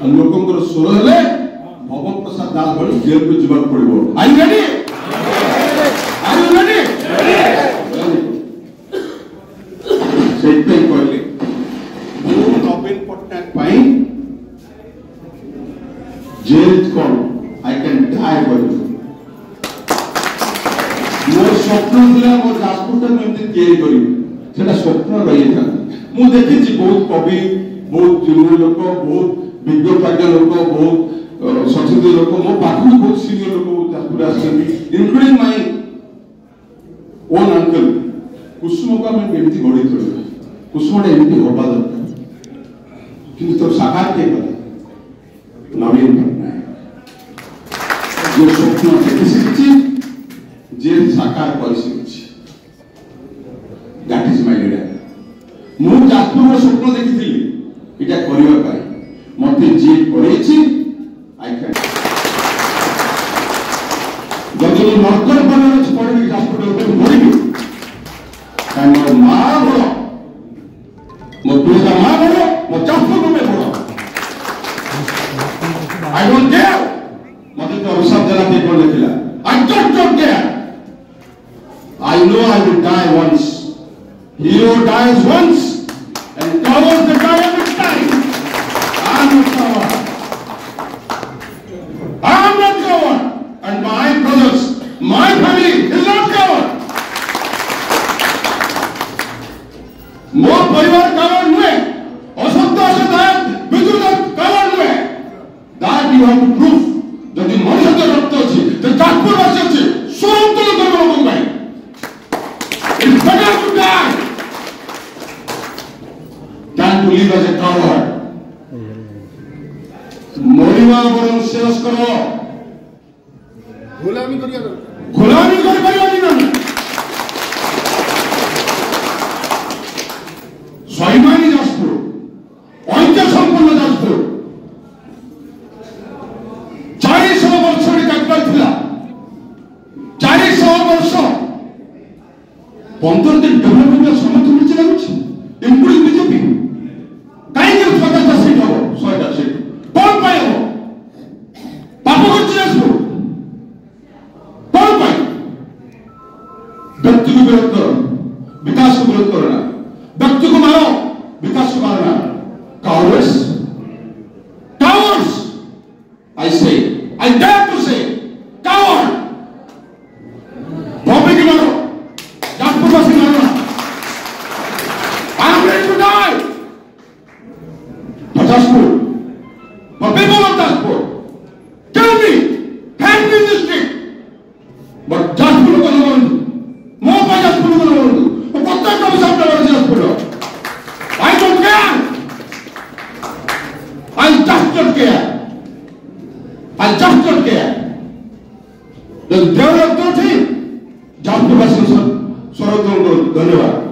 लोकंकर स्वर हेले भव प्रसाद दास भली जेल को जीवन पड़ो। I ready? Are you ready? सेते कहले मु नवीन पटनायक पाई जेल कोन I can die for you. मोर स्वप्न दिला मोर जाजपुर में एमती तैयारी करी सेटा स्वप्न रही था। मु देखि बहुत कवि बहुत जुनियर लोक बहुत विज्ञ प्राज्ञ लोक बहुत सचेत लोक मो पाखु बहुत सीनियर लोक जाजपुर आछन including my own uncle Kusum का मैं एमती गढ़ी थोड़ी कुसुम एमती होबा दरकार किंतु तो साकार के कला नवीन पटनायक जो स्वप्न देखि सिखछि जे साकार कर सिखछि दैट इज माय लीडर। मु जाजपुर स्वप्न देखिथिली इटा करिवा पाई मते जे करेछि आई कैन जदि नर्कल बनर पड़े जाजपुर ऊपर मरिबी कान मोर मां बड़ मो पिता मां बड़ मो जाजपुर में बड़ आई डोंट केयर मते तो सब जना पे कोन लेखिला I don't care I know I will die once. Hero dies once and cowards they die every time. I am not coward. I am not coward. And my brothers, my family is not coward. More परिवार coward हुए, असत्य असत्य विद्युत coward हुए. That you have to prove. यदि मनुष्य के रक्त अच्छी, तो जाजपुर वासी अच्छी, स्वरूप तो लोग करने भाई. It's better to die than to live as a coward. मरिवा बरं शेष करो गुलामी करिया गुलामी कर परिवानी ना स्वाभिमानी जाजपुर ऐक्य संपन्न जाजपुर 400 वर्ष कैपिटल थिला 400 वर्ष 15 दिन डेवलपमेंट समर्थन मिल लाଗୁଛି इंक्लूडिंग बीजेपी काई के 50 सीट हो 100 सीट कौन पाए हो पाप करछि जाजपुर कौन पाए व्यक्ति को विरोध करो विकास को विरोध करो ना व्यक्ति को मारो विकास को मारना cowards I say I dare to say coward Bhopi की मारो जाजपुर वासी मारो I am ready to die for Jaspur for people of Jaspur kill me hang me in this street but Jaspur को न मारो मो पर Jaspur को न मारो वो कत्ता कब सामने वाले Jaspur I don't care I just don't care I just don't care the development team Jaspur वासी सब धन्यवाद।